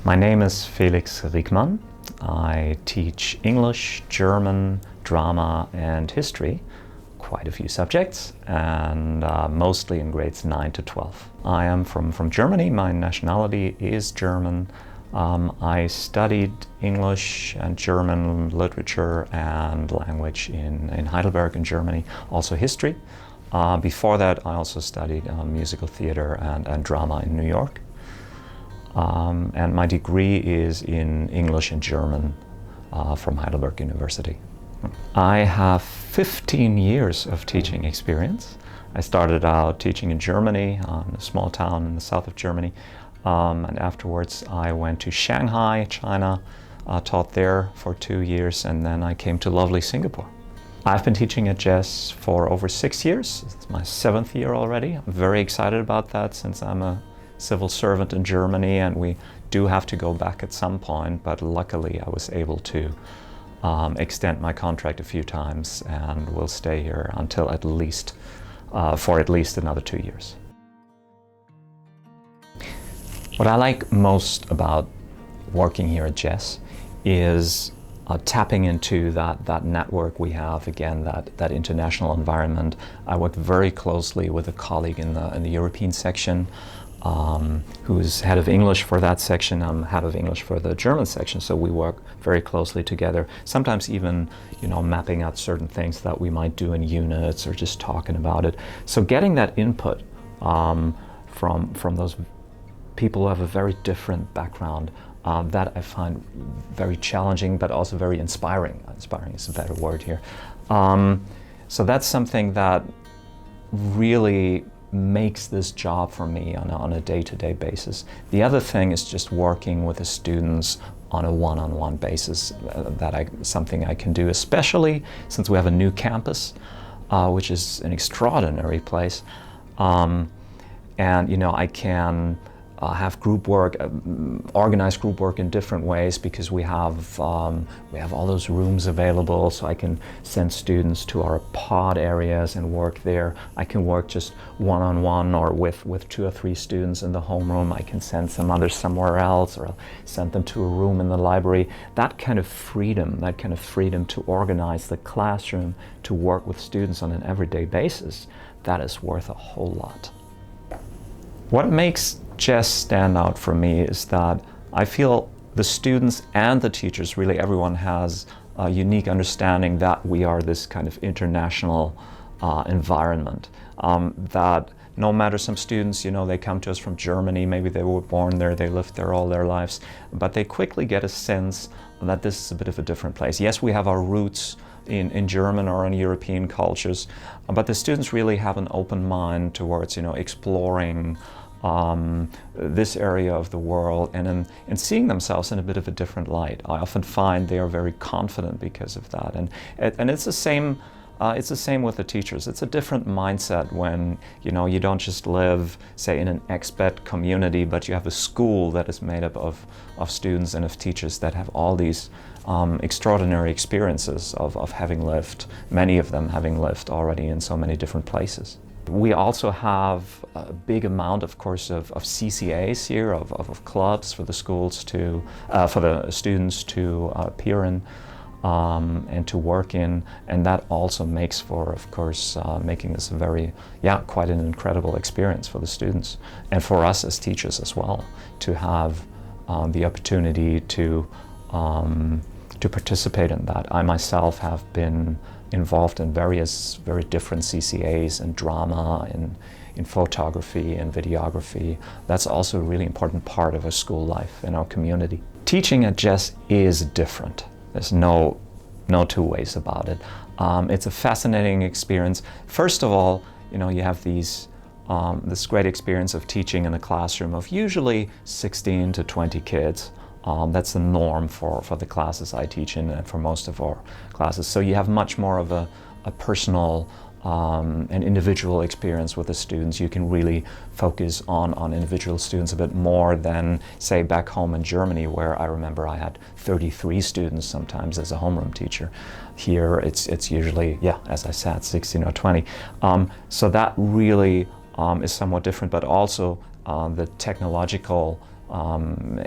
My name is Felix Rieckmann. I teach English, German, drama and history, quite a few subjects, and mostly in grades 9 to 12. I am from Germany. My nationality is German. I studied English and German literature and language in Heidelberg in Germany, also history. Before that I also studied musical theater and drama in New York. And my degree is in English and German from Heidelberg University. I have 15 years of teaching experience. I started out teaching in Germany, in a small town in the south of Germany, and afterwards I went to Shanghai, China, taught there for 2 years, and then I came to lovely Singapore. I've been teaching at JESS for over 6 years. It's my 7th year already. I'm very excited about that since I'm a civil servant in Germany and we do have to go back at some point, but luckily I was able to extend my contract a few times and will stay here until for at least another 2 years. What I like most about working here at JESS is tapping into that network we have, again, that international environment. I worked very closely with a colleague in the European section, who's head of English for that section. I'm head of English for the German section, so we work very closely together, sometimes even, mapping out certain things that we might do in units or just talking about it. So getting that input from those people who have a very different background, that I find very challenging, but also very inspiring. Inspiring is a better word here. So that's something that really makes this job for me on a day-to-day basis. The other thing is just working with the students on a one-on-one basis. Something I can do, especially since we have a new campus, which is an extraordinary place. And I can have group work, organize group work in different ways because we have all those rooms available, so I can send students to our pod areas and work there. I can work just one-on-one or with 2 or 3 students in the homeroom. I can send some others somewhere else, or I'll send them to a room in the library. That kind of freedom to organize the classroom, to work with students on an everyday basis, that is worth a whole lot. What makes JESS stand out for me is that I feel the students and the teachers, really everyone, has a unique understanding that we are this kind of international environment. That no matter, some students, they come to us from Germany, maybe they were born there, they lived there all their lives, but they quickly get a sense that this is a bit of a different place. Yes, we have our roots in German or in European cultures, but the students really have an open mind towards, exploring this area of the world and seeing themselves in a bit of a different light. I often find they are very confident because of that, and it's the same. It's the same with the teachers. It's a different mindset when you don't just live, say, in an expat community, but you have a school that is made up of students and of teachers that have all these extraordinary experiences of having lived, many of them having lived already in so many different places. We also have a big amount, of course, of CCAs here, of clubs for the schools for the students to appear in and to work in, and that also makes for, of course, making this quite an incredible experience for the students and for us as teachers as well, to have the opportunity to participate in that. I myself have been involved in various very different CCAs in drama, in photography and videography. That's also a really important part of our school life in our community. Teaching at JESS is different. There's no 2 ways about it. It's a fascinating experience. First of all, you have this great experience of teaching in a classroom of usually 16 to 20 kids. That's the norm for the classes I teach in and for most of our classes. So you have much more of a personal and individual experience with the students. You can really focus on individual students a bit more than, say, back home in Germany, where I remember I had 33 students sometimes as a homeroom teacher. Here it's usually, as I said, 16 or 20. So that really is somewhat different, but also the technological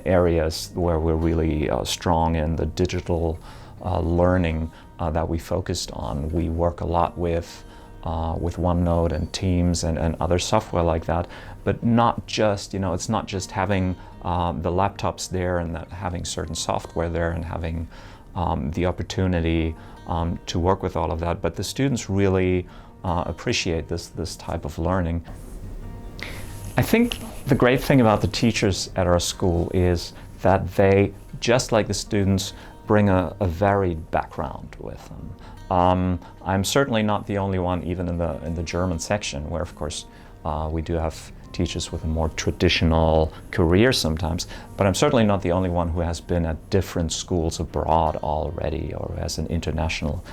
areas where we're really strong in the digital learning that we focused on. We work a lot with OneNote and Teams and other software like that, but not just, it's not just having the laptops there and having certain software there and having the opportunity to work with all of that, but the students really appreciate this type of learning. I think the great thing about the teachers at our school is that they, just like the students, bring a varied background with them. I'm certainly not the only one, even in the German section, where of course we do have teachers with a more traditional career sometimes, but I'm certainly not the only one who has been at different schools abroad already or has an international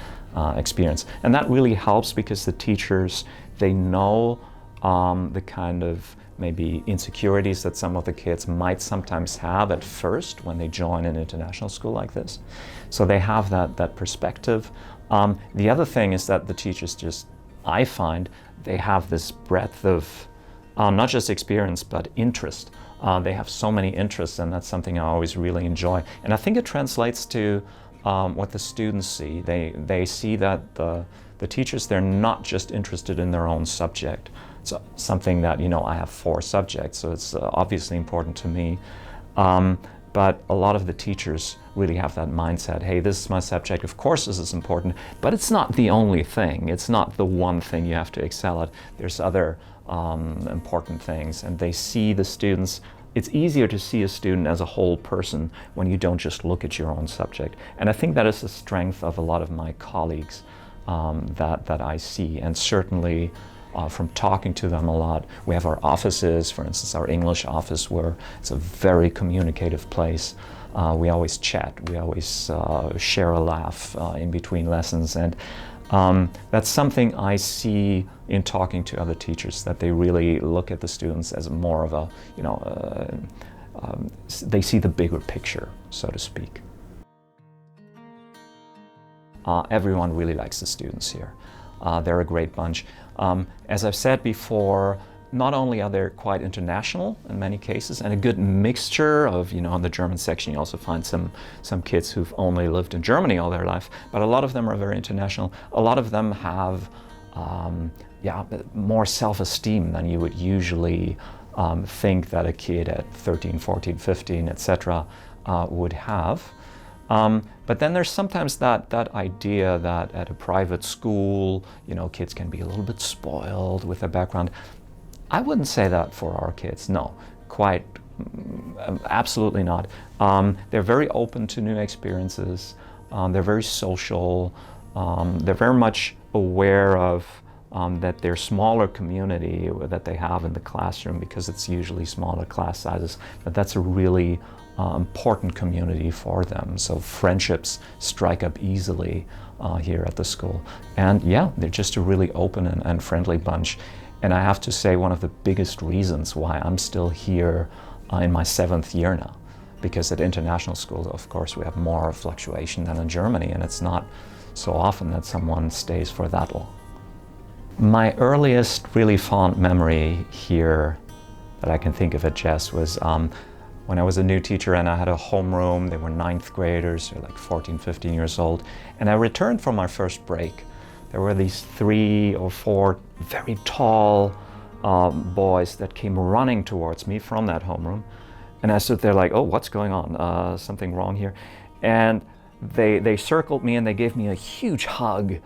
experience. And that really helps because the teachers, they know the kind of maybe insecurities that some of the kids might sometimes have at first when they join an international school like this. So they have that perspective. The other thing is that the teachers just, I find, they have this breadth of not just experience, but interest. They have so many interests, and that's something I always really enjoy. And I think it translates to what the students see. They see that the teachers, they're not just interested in their own subject. It's something that, I have 4 subjects, so it's obviously important to me. But a lot of the teachers really have that mindset, hey, this is my subject, of course this is important, but it's not the only thing. It's not the one thing you have to excel at. There's other important things, and they see the students. It's easier to see a student as a whole person when you don't just look at your own subject. And I think that is the strength of a lot of my colleagues that I see, and certainly from talking to them a lot. We have our offices, for instance, our English office, where it's a very communicative place. We always chat, we always share a laugh in between lessons, and that's something I see in talking to other teachers, that they really look at the students as more of a, they see the bigger picture, so to speak. Everyone really likes the students here. They're a great bunch. As I've said before, not only are they quite international in many cases, and a good mixture of, in the German section you also find some kids who've only lived in Germany all their life, but a lot of them are very international. A lot of them have more self-esteem than you would usually think that a kid at 13, 14, 15, etc. Would have. But then there's sometimes that idea that at a private school, kids can be a little bit spoiled with their background. I wouldn't say that for our kids, no, absolutely not. They're very open to new experiences, they're very social, they're very much aware of that their smaller community that they have in the classroom, because it's usually smaller class sizes, that's a really important community for them. So friendships strike up easily here at the school. And yeah, they're just a really open and friendly bunch. And I have to say, one of the biggest reasons why I'm still here in my 7th year now, because at international schools, of course, we have more fluctuation than in Germany, and it's not so often that someone stays for that long. My earliest really fond memory here that I can think of at JESS was when I was a new teacher and I had a homeroom. They were 9th graders, they're like 14, 15 years old, and I returned from my first break. There were these 3 or 4 very tall boys that came running towards me from that homeroom, and I stood there like, oh, what's going on? Something wrong here. And they circled me and they gave me a huge hug,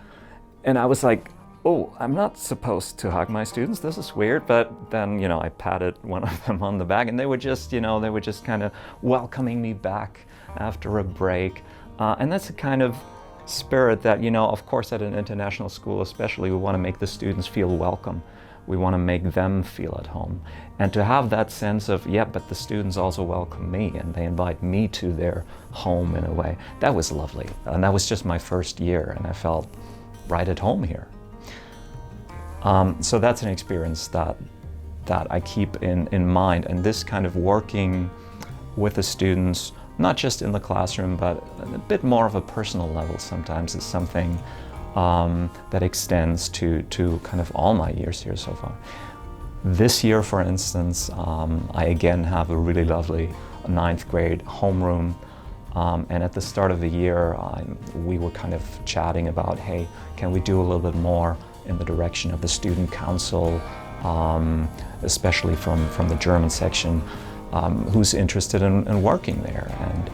and I was like, oh, I'm not supposed to hug my students, this is weird. But then, I patted one of them on the back, and they were just, kind of welcoming me back after a break. And that's a kind of spirit that, of course, at an international school especially, we want to make the students feel welcome. We want to make them feel at home. And to have that sense of, yeah, but the students also welcome me and they invite me to their home in a way, that was lovely. And that was just my first year, and I felt right at home here. So that's an experience that I keep in mind, and this kind of working with the students, not just in the classroom, but a bit more of a personal level sometimes, is something that extends to kind of all my years here so far. This year, for instance, I again have a really lovely 9th grade homeroom. And at the start of the year, we were kind of chatting about, hey, can we do a little bit more in the direction of the student council, especially from the German section, who's interested in working there. And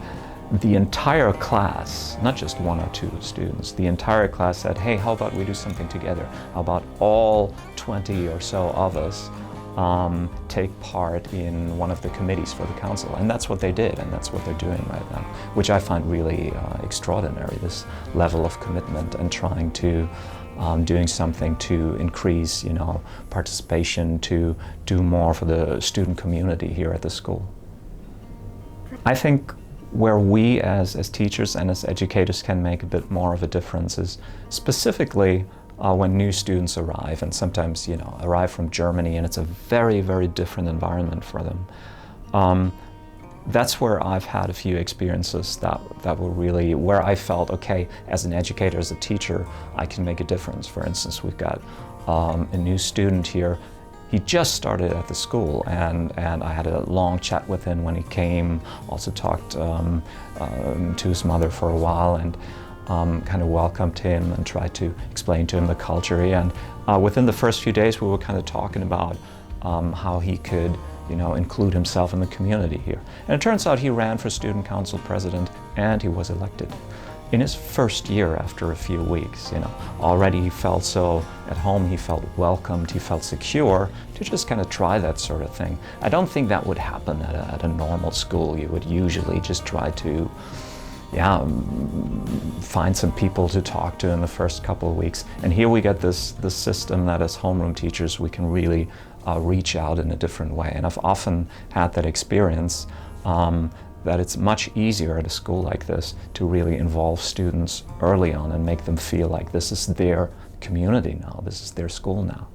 the entire class, not just 1 or 2 students, the entire class said, hey, how about we do something together? How about all 20 or so of us take part in one of the committees for the council? And that's what they did, and that's what they're doing right now, which I find really extraordinary, this level of commitment and trying to doing something to increase, participation, to do more for the student community here at the school. I think where we as teachers and as educators can make a bit more of a difference is specifically when new students arrive, and sometimes arrive from Germany, and it's a very, very different environment for them. That's where I've had a few experiences that were really where I felt, okay, as an educator, as a teacher, I can make a difference. For instance, we've got a new student here. He just started at the school, and I had a long chat with him when he came. Also talked to his mother for a while, and kind of welcomed him and tried to explain to him the culture. And within the first few days, we were kind of talking about how he could include himself in the community here. And it turns out he ran for student council president, and he was elected. In his first year, after a few weeks, already he felt so at home, he felt welcomed, he felt secure to just kind of try that sort of thing. I don't think that would happen at a normal school. You would usually just try to find some people to talk to in the first couple of weeks. And here we get this system that as homeroom teachers we can really reach out in a different way. And I've often had that experience that it's much easier at a school like this to really involve students early on and make them feel like this is their community now, this is their school now.